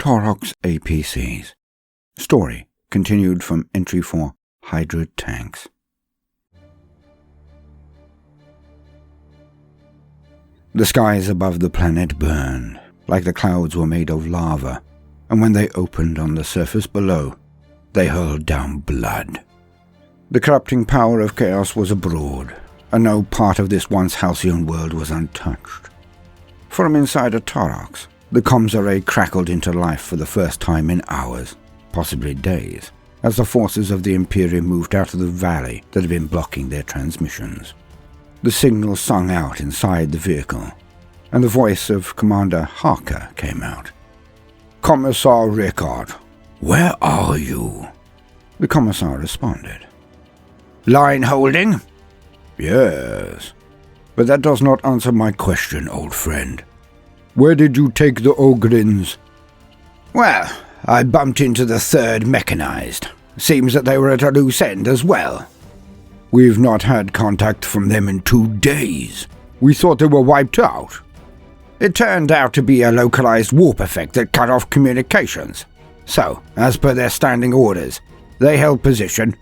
TAUROX APCs. Story continued from Entry 4, Hydra Tanks. The skies above the planet burned, like the clouds were made of lava, and when they opened on the surface below, they hurled down blood. The corrupting power of chaos was abroad, and no part of this once halcyon world was untouched. From inside a TAUROX, the comms array crackled into life for the first time in hours, possibly days, as the forces of the Imperium moved out of the valley that had been blocking their transmissions. The signal sung out inside the vehicle, and the voice of Commander Harker came out. "Commissar Rikart, where are you?" The Commissar responded. "Line holding?" "Yes, but that does not answer my question, old friend. Where did you take the Ogrins?" "Well, I bumped into the 3rd Mechanized. Seems that they were at a loose end as well." "We've not had contact from them in 2 days. We thought they were wiped out." "It turned out to be a localized warp effect that cut off communications. So, as per their standing orders, they held position."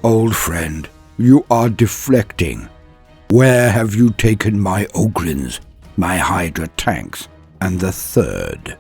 "Old friend, you are deflecting. Where have you taken my Ogrins, my Hydra tanks, and the 3rd?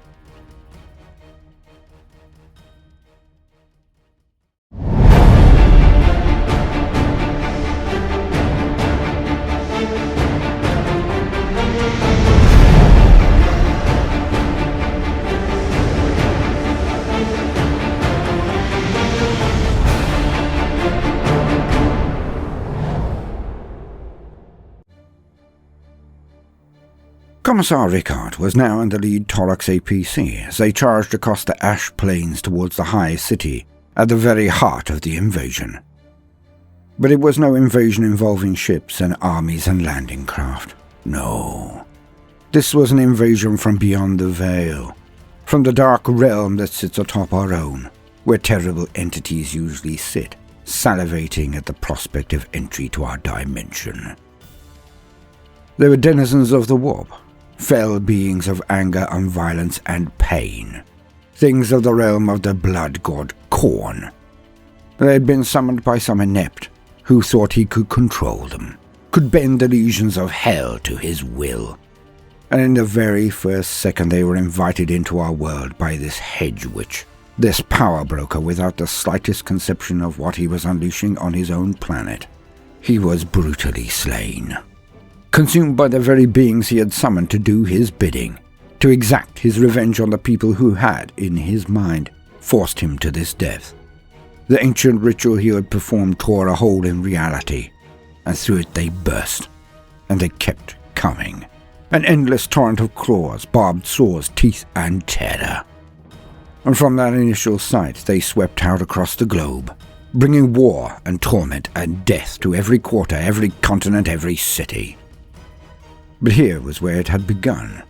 Commissar Rikart was now in the lead TAUROX APC as they charged across the ash plains towards the high city, at the very heart of the invasion. But it was no invasion involving ships and armies and landing craft. No. This was an invasion from beyond the veil, from the dark realm that sits atop our own, where terrible entities usually sit, salivating at the prospect of entry to our dimension. They were denizens of the warp, fell beings of anger and violence and pain, things of the realm of the blood god Khorne. They had been summoned by some inept who thought he could control them, could bend the legions of hell to his will. And in the very first second they were invited into our world by this hedge witch, this power broker without the slightest conception of what he was unleashing on his own planet. He was brutally slain, consumed by the very beings he had summoned to do his bidding, to exact his revenge on the people who had, in his mind, forced him to this death. The ancient ritual he had performed tore a hole in reality, and through it they burst, and they kept coming. An endless torrent of claws, barbed swords, teeth, and terror. And from that initial sight they swept out across the globe, bringing war and torment and death to every quarter, every continent, every city. But here was where it had begun.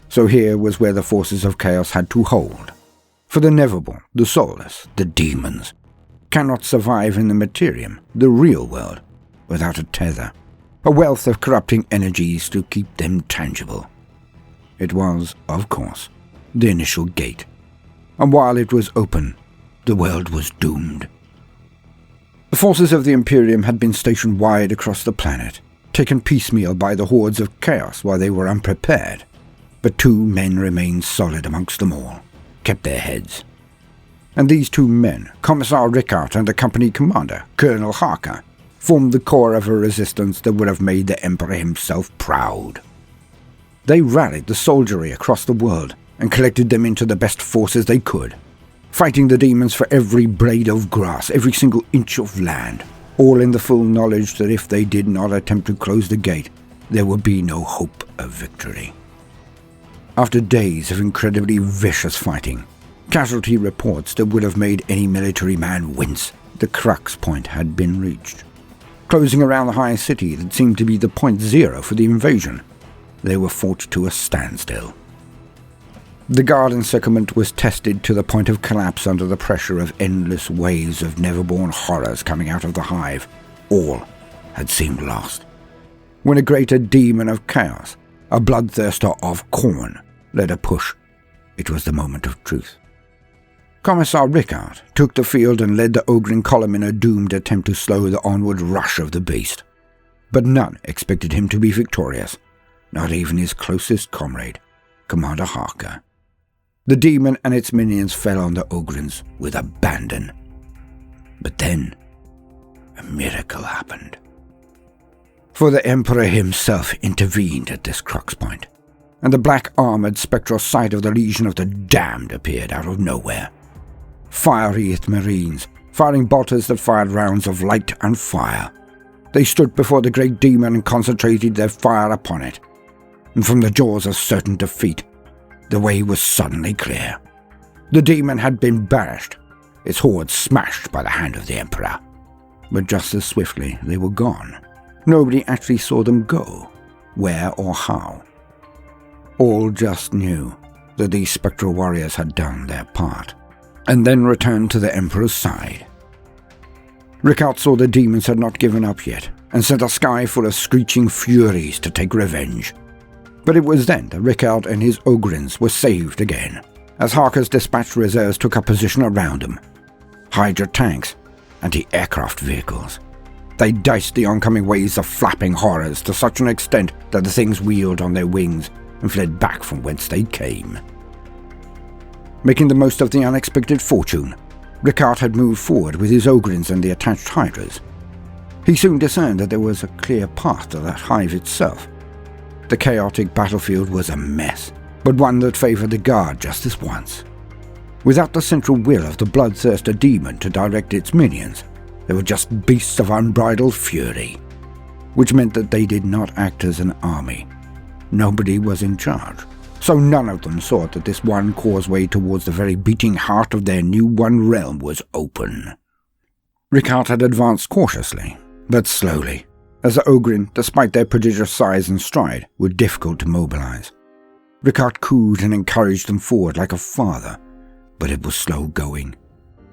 So here was where the forces of chaos had to hold. For the inevitable, the soulless, the demons, cannot survive in the Imperium, the real world, without a tether, a wealth of corrupting energies to keep them tangible. It was, of course, the initial gate. And while it was open, the world was doomed. The forces of the Imperium had been stationed wide across the planet, taken piecemeal by the hordes of chaos while they were unprepared, but 2 men remained solid amongst them all, kept their heads. And these 2 men, Commissar Rikart and the company commander, Colonel Harker, formed the core of a resistance that would have made the Emperor himself proud. They rallied the soldiery across the world and collected them into the best forces they could, fighting the demons for every blade of grass, every single inch of land, all in the full knowledge that if they did not attempt to close the gate, there would be no hope of victory. After days of incredibly vicious fighting, casualty reports that would have made any military man wince, the crux point had been reached. Closing around the high city that seemed to be the point zero for the invasion, they were fought to a standstill. The garden settlement was tested to the point of collapse under the pressure of endless waves of never-born horrors coming out of the hive. All had seemed lost, when a greater demon of chaos, a bloodthirster of Khorne, led a push It was the moment of truth. Commissar Rikart took the field and led the Ogren column in a doomed attempt to slow the onward rush of the beast. But none expected him to be victorious, not even his closest comrade, Commander Harker. The demon and its minions fell on the Ogrens with abandon. But then, a miracle happened. For the Emperor himself intervened at this crux point, and the black-armored spectral sight of the Legion of the Damned appeared out of nowhere. Fire-wreathed marines, firing bolters that fired rounds of light and fire. They stood before the great demon and concentrated their fire upon it. And from the jaws of certain defeat, the way was suddenly clear. The demon had been banished, its horde smashed by the hand of the Emperor. But just as swiftly, they were gone. Nobody actually saw them go, where or how. All just knew that these spectral warriors had done their part, and then returned to the Emperor's side. Rikart saw the demons had not given up yet, and sent a sky full of screeching furies to take revenge. But it was then that Rikart and his Ogrens were saved again, as Harker's dispatched reserves took up position around them. Hydra tanks, anti-aircraft vehicles. They diced the oncoming waves of flapping horrors to such an extent that the things wheeled on their wings and fled back from whence they came. Making the most of the unexpected fortune, Rikart had moved forward with his Ogrens and the attached Hydras. He soon discerned that there was a clear path to that hive itself. The chaotic battlefield was a mess, but one that favored the Guard just this once. Without the central will of the bloodthirsty demon to direct its minions, they were just beasts of unbridled fury, which meant that they did not act as an army. Nobody was in charge, so none of them saw that this one causeway towards the very beating heart of their new one realm was open. Rikart had advanced cautiously, but slowly, as the Ogren, despite their prodigious size and stride, were difficult to mobilize. Rikart cooed and encouraged them forward like a father, but it was slow going.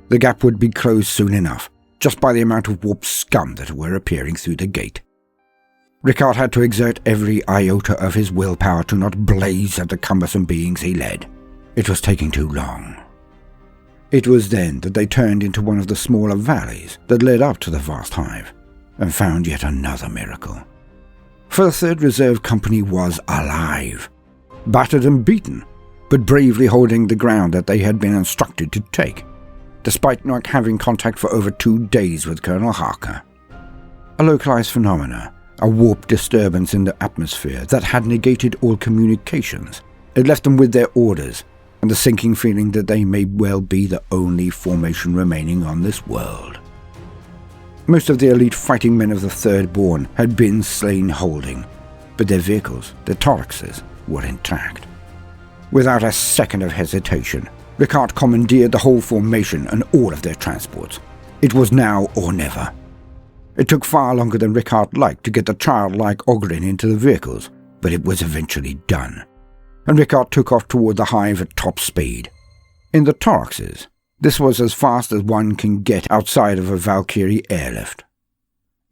The gap would be closed soon enough, just by the amount of warped scum that were appearing through the gate. Rikart had to exert every iota of his willpower to not blaze at the cumbersome beings he led. It was taking too long. It was then that they turned into one of the smaller valleys that led up to the vast hive, and found yet another miracle. For the 3rd Reserve Company was alive, battered and beaten, but bravely holding the ground that they had been instructed to take, despite not having contact for over 2 days with Colonel Harker. A localized phenomena, a warped disturbance in the atmosphere that had negated all communications. It left them with their orders, and the sinking feeling that they may well be the only formation remaining on this world. Most of the elite fighting men of the Third Born had been slain holding, but their vehicles, their TAUROXes, were intact. Without a second of hesitation, Rikart commandeered the whole formation and all of their transports. It was now or never. It took far longer than Rikart liked to get the childlike Ogren into the vehicles, but it was eventually done, and Rikart took off toward the hive at top speed. In the TAUROXes, this was as fast as one can get outside of a Valkyrie airlift.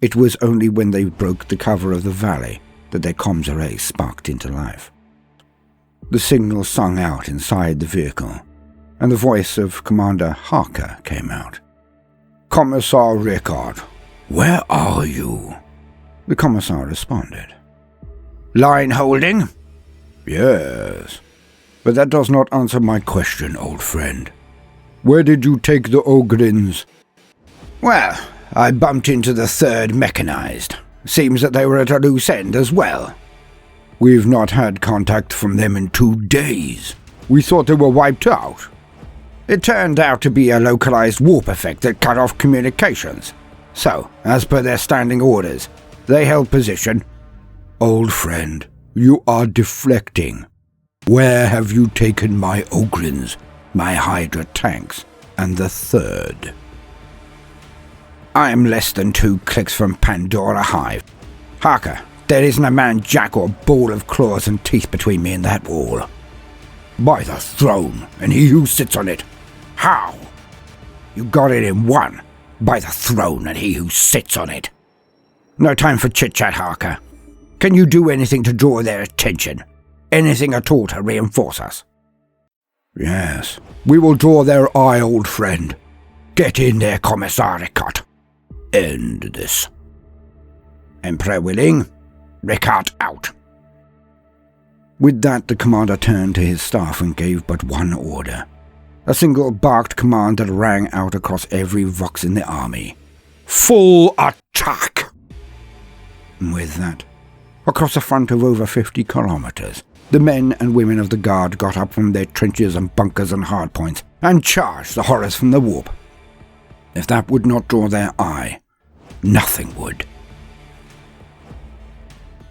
It was only when they broke the cover of the valley that their comms array sparked into life. The signal sung out inside the vehicle, and the voice of Commander Harker came out. "Commissar Rikart, where are you?" The Commissar responded. "Line holding?" "Yes, but that does not answer my question, old friend. Where did you take the Ogrens?" "Well, I bumped into the 3rd Mechanized. Seems that they were at a loose end as well." "We've not had contact from them in 2 days. We thought they were wiped out." "It turned out to be a localized warp effect that cut off communications. So, as per their standing orders, they held position." "Old friend, you are deflecting. Where have you taken my Ogrens, my Hydra tanks, and the 3rd? "I am less than 2 clicks from Pandora Hive. Harker, there isn't a man-jack or ball of claws and teeth between me and that wall." "By the throne, and he who sits on it." "How?" "You got it in one. By the throne, and he who sits on it." "No time for chit-chat, Harker. Can you do anything to draw their attention? Anything at all to reinforce us?" Yes, we will draw their eye, old friend. Get in there, Commissar Rikart. End this. Emperor willing, Rikart out. With that, the commander turned to his staff and gave but one order. A single barked command that rang out across every vox in the army. Full attack! And with that, across a front of over 50 kilometers, the men and women of the guard got up from their trenches and bunkers and hardpoints and charged the horrors from the warp. If that would not draw their eye, nothing would.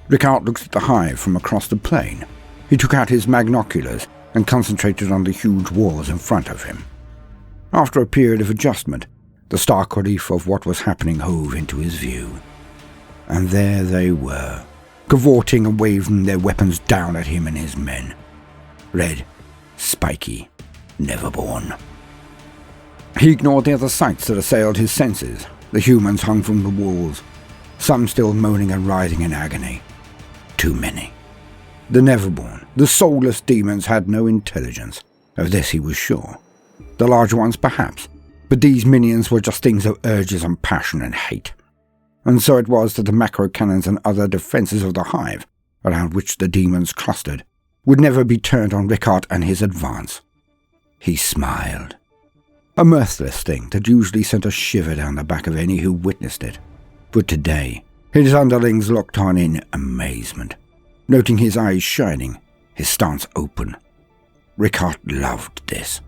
Rikart looked at the hive from across the plain. He took out his magnoculars and concentrated on the huge walls in front of him. After a period of adjustment, the stark relief of what was happening hove into his view. And there they were, cavorting and waving their weapons down at him and his men. Red, spiky, neverborn. He ignored the other sights that assailed his senses. The humans hung from the walls, some still moaning and writhing in agony. Too many. The neverborn, the soulless demons had no intelligence. Of this he was sure. The larger ones perhaps, but these minions were just things of urges and passion and hate. And so it was that the macro cannons and other defences of the hive, around which the demons clustered, would never be turned on Rikart and his advance. He smiled. A mirthless thing that usually sent a shiver down the back of any who witnessed it. But today, his underlings looked on in amazement, noting his eyes shining, his stance open. Rikart loved this.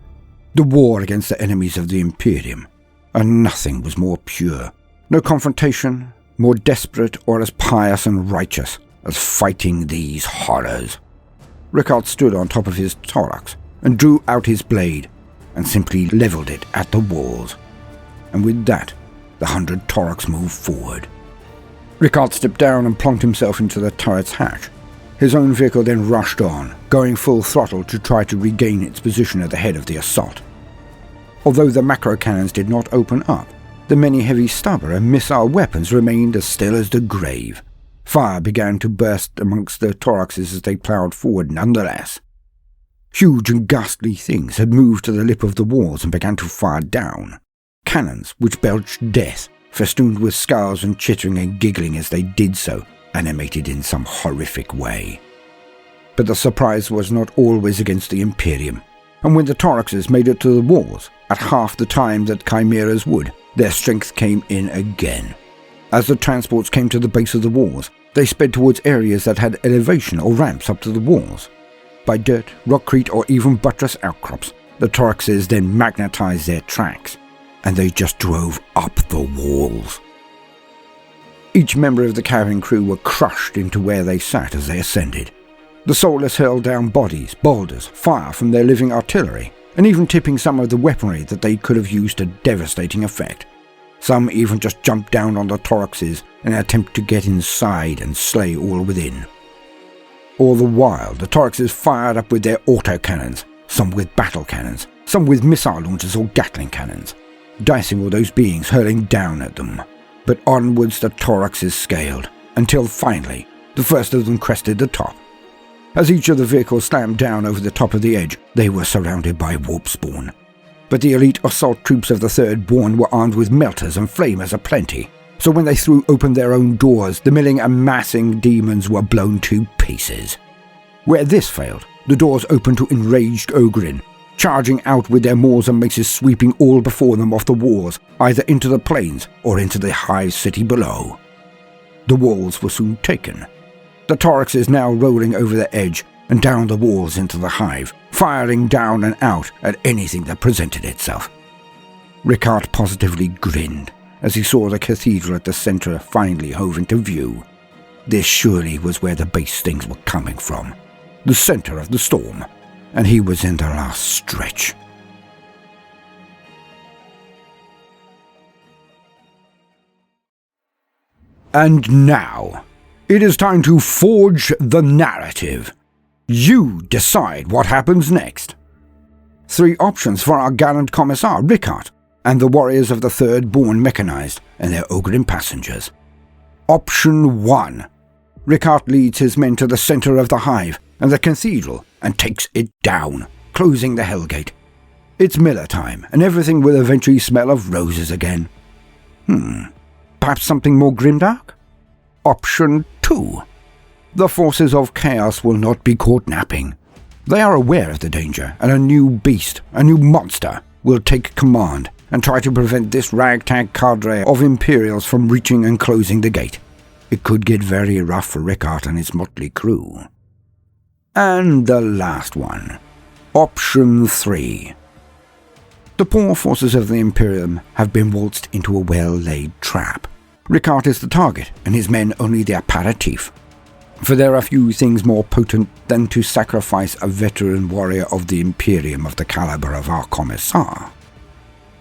The war against the enemies of the Imperium, and nothing was more pure. No confrontation, more desperate or as pious and righteous as fighting these horrors. Rikart stood on top of his TAUROX and drew out his blade and simply levelled it at the walls. And with that, the 100 TAUROX moved forward. Rikart stepped down and plonked himself into the turret's hatch. His own vehicle then rushed on, going full throttle to try to regain its position at the head of the assault. Although the macro cannons did not open up, the many heavy stubber and missile weapons remained as still as the grave. Fire began to burst amongst the TAUROXes as they ploughed forward nonetheless. Huge and ghastly things had moved to the lip of the walls and began to fire down. Cannons, which belched death, festooned with skulls and chittering and giggling as they did so, animated in some horrific way. But the surprise was not always against the Imperium, and when the TAUROXes made it to the walls, at half the time that chimeras would, their strength came in again. As the transports came to the base of the walls, they sped towards areas that had elevation or ramps up to the walls. By dirt, rockcrete or even buttress outcrops, the TAUROXes then magnetized their tracks, and they just drove up the walls. Each member of the cabin crew were crushed into where they sat as they ascended. The soulless hurled down bodies, boulders, fire from their living artillery, and even tipping some of the weaponry that they could have used to devastating effect. Some even just jumped down on the TAUROXes in an attempt to get inside and slay all within. All the while, the TAUROXes fired up with their autocannons, some with battle cannons, some with missile launchers or Gatling cannons, dicing all those beings hurling down at them. But onwards the TAUROXes scaled, until finally, the first of them crested the top. As each of the vehicles slammed down over the top of the edge, they were surrounded by warp spawn. But the elite assault troops of the Third Born were armed with melters and flamers aplenty, so when they threw open their own doors, the milling and massing demons were blown to pieces. Where this failed, the doors opened to enraged Ogrin, charging out with their maws and maces sweeping all before them off the walls, either into the plains or into the hive city below. The walls were soon taken. The TAUROXes now rolling over the edge and down the walls into the hive, firing down and out at anything that presented itself. Rikart positively grinned as he saw the cathedral at the centre finally hove into view. This surely was where the base things were coming from, the centre of the storm, and he was in the last stretch. And now, it is time to forge the narrative. You decide what happens next. 3 options for our gallant Commissar, Rikart, and the warriors of the Third Born mechanized and their Ogrin passengers. Option 1. Rikart leads his men to the centre of the hive and the cathedral and takes it down. closing the Hellgate. It's Miller time, and everything will eventually smell of roses again. Perhaps something more grimdark? Option 2. The forces of chaos will not be caught napping. They are aware of the danger, and a new beast, a new monster, will take command and try to prevent this ragtag cadre of Imperials from reaching and closing the gate. It could get very rough for Rikart and his motley crew. And the last one. Option 3. The poor forces of the Imperium have been waltzed into a well-laid trap. Rikart is the target, and his men only the aperitif. For there are few things more potent than to sacrifice a veteran warrior of the Imperium of the caliber of our Commissar.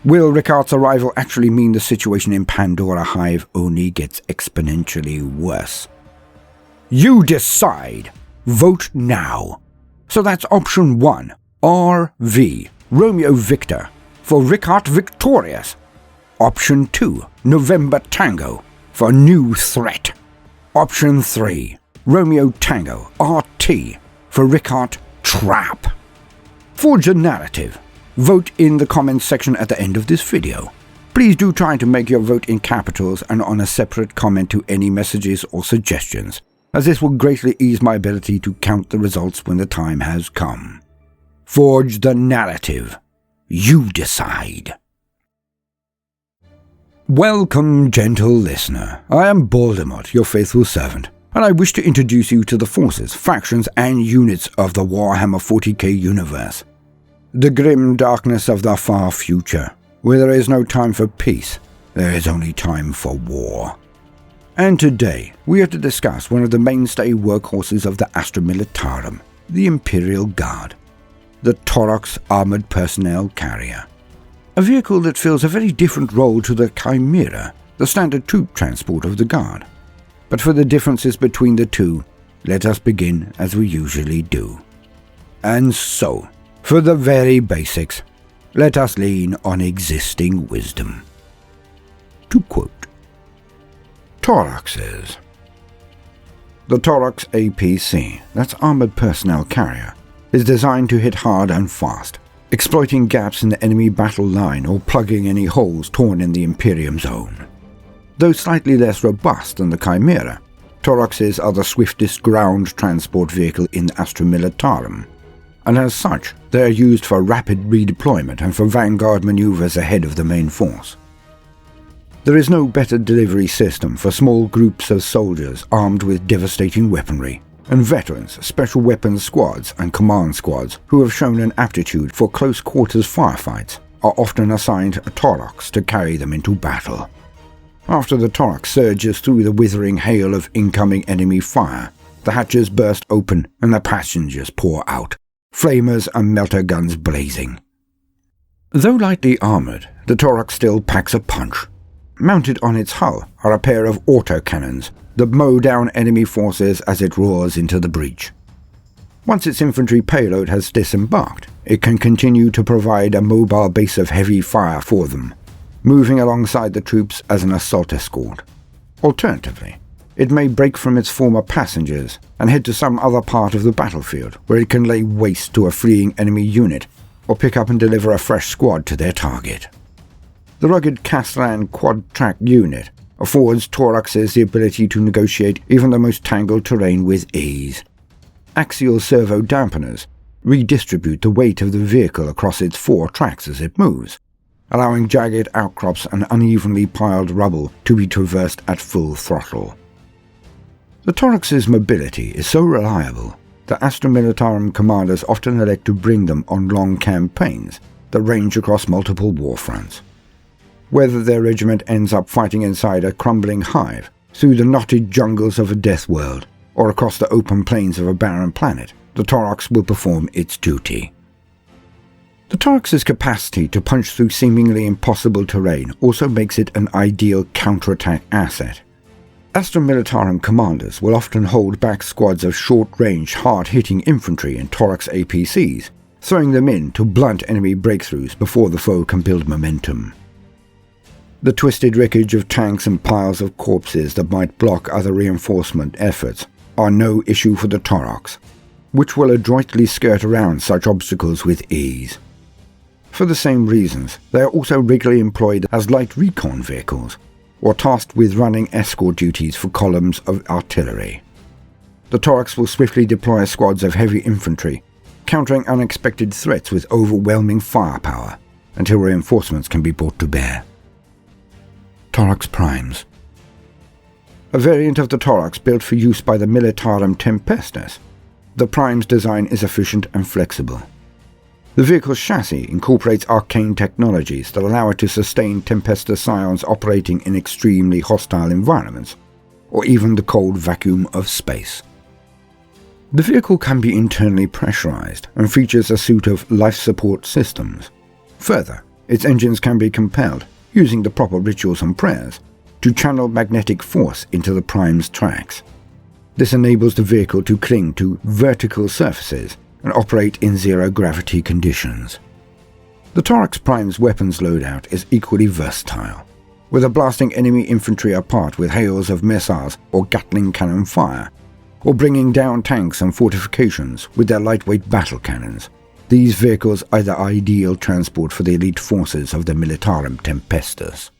Will Rikart's arrival actually mean the situation in Pandora Hive only gets exponentially worse? You decide! Vote now! So that's option 1, RV, Romeo Victor, for Rikart victorious. Option 2, November Tango, for new threat. Option 3, Romeo Tango, RT, for Rikart trap. Forge a narrative. Vote in the comments section at the end of this video. Please do try to make your vote in capitals and on a separate comment to any messages or suggestions, as this will greatly ease my ability to count the results when the time has come. Forge the narrative. You decide. Welcome, gentle listener. I am Baldermort, your faithful servant, and I wish to introduce you to the forces, factions, and units of the Warhammer 40k universe. The grim darkness of the far future, where there is no time for peace, there is only time for war. And today, we are to discuss one of the mainstay workhorses of the Astra Militarum, the Imperial Guard, the TAUROX Armoured Personnel Carrier. A vehicle that fills a very different role to the Chimera, the standard troop transport of the Guard. But for the differences between the two, let us begin as we usually do. And so, for the very basics, let us lean on existing wisdom. To quote, TAUROXes. The TAUROX APC, that's Armoured Personnel Carrier, is designed to hit hard and fast, exploiting gaps in the enemy battle line or plugging any holes torn in the Imperium zone. Though slightly less robust than the Chimera, TAUROXes are the swiftest ground transport vehicle in the Astra Militarum, and as such, they are used for rapid redeployment and for vanguard maneuvers ahead of the main force. There is no better delivery system for small groups of soldiers armed with devastating weaponry, and veterans, special weapons squads and command squads who have shown an aptitude for close quarters firefights are often assigned a TAUROX to carry them into battle. After the TAUROX surges through the withering hail of incoming enemy fire, the hatches burst open and the passengers pour out, flamers and melter guns blazing. Though lightly armoured, the TAUROX still packs a punch. Mounted on its hull are a pair of autocannons that mow down enemy forces as it roars into the breach. Once its infantry payload has disembarked, it can continue to provide a mobile base of heavy fire for them, moving alongside the troops as an assault escort. Alternatively, it may break from its former passengers and head to some other part of the battlefield where it can lay waste to a fleeing enemy unit or pick up and deliver a fresh squad to their target. The rugged Castellan quad-track unit affords TAUROXes the ability to negotiate even the most tangled terrain with ease. Axial servo dampeners redistribute the weight of the vehicle across its 4 tracks as it moves, allowing jagged outcrops and unevenly piled rubble to be traversed at full throttle. The TAUROX's mobility is so reliable that Astra Militarum commanders often elect to bring them on long campaigns that range across multiple war fronts. Whether their regiment ends up fighting inside a crumbling hive, through the knotted jungles of a death world, or across the open plains of a barren planet, the TAUROX will perform its duty. The TAUROX's capacity to punch through seemingly impossible terrain also makes it an ideal counterattack asset. Astra Militarum commanders will often hold back squads of short-range, hard-hitting infantry and TAUROX APCs, throwing them in to blunt enemy breakthroughs before the foe can build momentum. The twisted wreckage of tanks and piles of corpses that might block other reinforcement efforts are no issue for the TAUROX. which will adroitly skirt around such obstacles with ease. For the same reasons, they are also regularly employed as light recon vehicles, or tasked with running escort duties for columns of artillery. The TAUROX will swiftly deploy squads of heavy infantry, countering unexpected threats with overwhelming firepower, until reinforcements can be brought to bear. TAUROX Primes. A variant of the TAUROX built for use by the Militarum Tempestus, the Prime's design is efficient and flexible. The vehicle's chassis incorporates arcane technologies that allow it to sustain Tempestus scions operating in extremely hostile environments, or even the cold vacuum of space. The vehicle can be internally pressurized and features a suite of life support systems. Further, its engines can be compelled, using the proper rituals and prayers, to channel magnetic force into the Prime's tracks. This enables the vehicle to cling to vertical surfaces and operate in zero-gravity conditions. The TAUROX Prime's weapons loadout is equally versatile, whether blasting enemy infantry apart with hails of missiles or Gatling cannon fire, or bringing down tanks and fortifications with their lightweight battle cannons. These vehicles are the ideal transport for the elite forces of the Militarum Tempestus.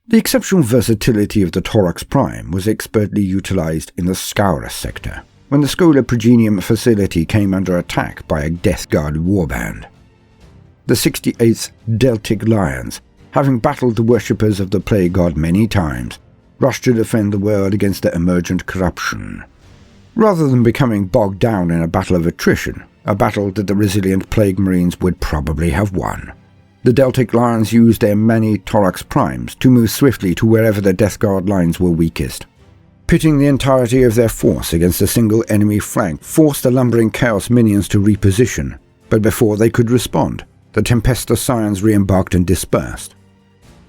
The exceptional versatility of the TAUROX Prime was expertly utilized in the Scaurus sector, when the Schola Progenium facility came under attack by a Death Guard warband. The 68th Deltic Lions, having battled the worshippers of the Plague God many times, rushed to defend the world against the emergent corruption. Rather than becoming bogged down in a battle of attrition, a battle that the resilient Plague Marines would probably have won, the Deltic Lions used their many TAUROX Primes to move swiftly to wherever the Death Guard lines were weakest. Pitting the entirety of their force against a single enemy flank forced the lumbering Chaos minions to reposition, but before they could respond, the Tempestus scions re-embarked and dispersed.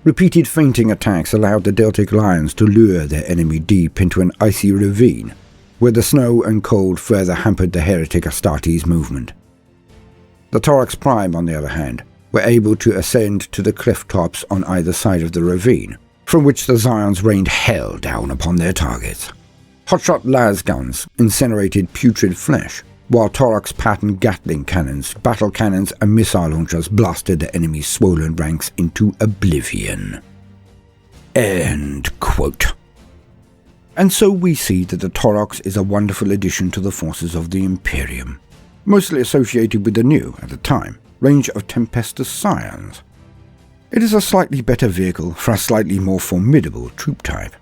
Repeated feinting attacks allowed the Deltic Lions to lure their enemy deep into an icy ravine, where the snow and cold further hampered the heretic Astartes movement. The TAUROX Prime, on the other hand, were able to ascend to the cliff tops on either side of the ravine, from which the Zions rained hell down upon their targets. Hotshot las guns incinerated putrid flesh, while TAUROX pattern Gatling cannons, battle cannons and missile launchers blasted the enemy's swollen ranks into oblivion. End quote. And so we see that the TAUROX is a wonderful addition to the forces of the Imperium, mostly associated with the new, at the time, range of Tempestus scions. It is a slightly better vehicle for a slightly more formidable troop type,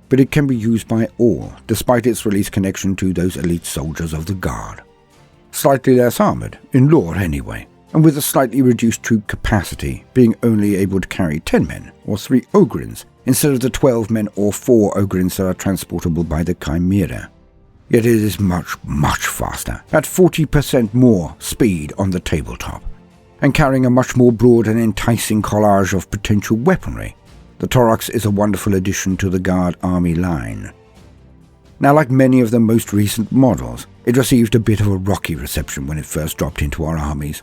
but it can be used by all, despite its release connection to those elite soldiers of the Guard. Slightly less armoured, in lore anyway, and with a slightly reduced troop capacity, being only able to carry 10 men or 3 Ogrins, instead of the 12 men or 4 Ogrins that are transportable by the Chimera. Yet it is much, much faster, at 40% more speed on the tabletop, and carrying a much more broad and enticing collage of potential weaponry. The TAUROX is a wonderful addition to the Guard army line. Now, like many of the most recent models, it received a bit of a rocky reception when it first dropped into our armies.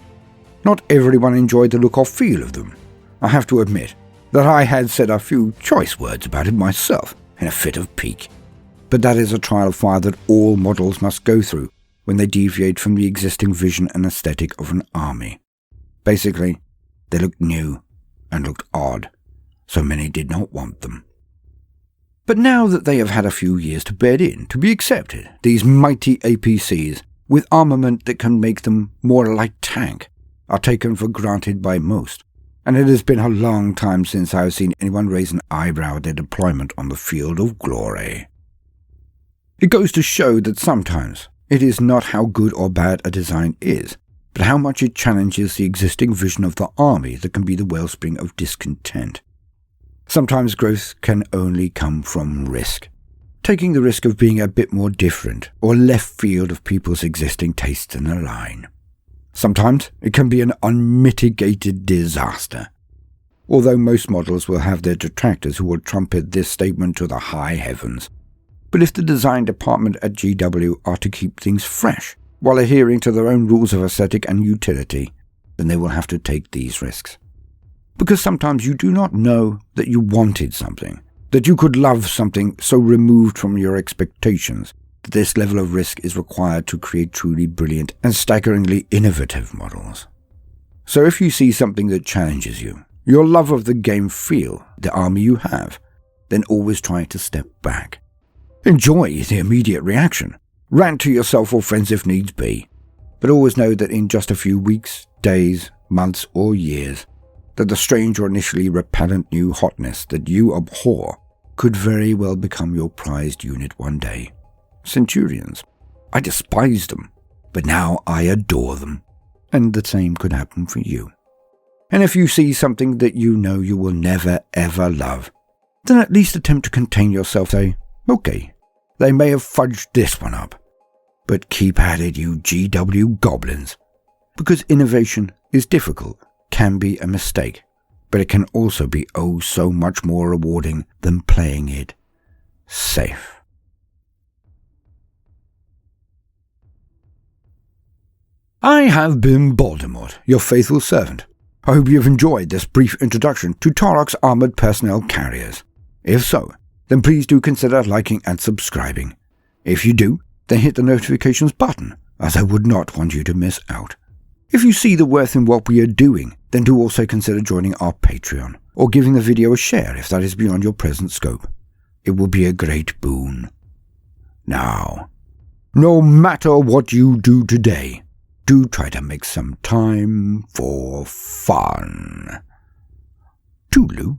Not everyone enjoyed the look or feel of them. I have to admit that I had said a few choice words about it myself in a fit of pique. But that is a trial of fire that all models must go through when they deviate from the existing vision and aesthetic of an army. Basically, they looked new and looked odd, so many did not want them. But now that they have had a few years to bed in, to be accepted, these mighty APCs, with armament that can make them more like tank, are taken for granted by most, and it has been a long time since I have seen anyone raise an eyebrow at their deployment on the field of glory. It goes to show that sometimes it is not how good or bad a design is, but how much it challenges the existing vision of the army that can be the wellspring of discontent. Sometimes growth can only come from risk, taking the risk of being a bit more different or left field of people's existing tastes in a line. Sometimes it can be an unmitigated disaster, although most models will have their detractors who will trumpet this statement to the high heavens. But if the design department at GW are to keep things fresh, while adhering to their own rules of aesthetic and utility, then they will have to take these risks. Because sometimes you do not know that you wanted something, that you could love something so removed from your expectations that this level of risk is required to create truly brilliant and staggeringly innovative models. So if you see something that challenges you, your love of the game feel, the army you have, then always try to step back. Enjoy the immediate reaction. Rant to yourself or friends if needs be. But always know that in just a few weeks, days, months or years, that the strange or initially repellent new hotness that you abhor could very well become your prized unit one day. Centurions. I despised them, but now I adore them. And the same could happen for you. And if you see something that you know you will never ever love, then at least attempt to contain yourself. Say, okay, they may have fudged this one up, but keep at it, you GW goblins. Because innovation is difficult, can be a mistake, but it can also be oh so much more rewarding than playing it safe. I have been Baldermort, your faithful servant. I hope you have enjoyed this brief introduction to TAUROX armoured personnel carriers. If so, then please do consider liking and subscribing. If you do, then hit the notifications button, as I would not want you to miss out. If you see the worth in what we are doing, then do also consider joining our Patreon, or giving the video a share if that is beyond your present scope. It will be a great boon. Now, no matter what you do today, do try to make some time for fun. Toodaloo.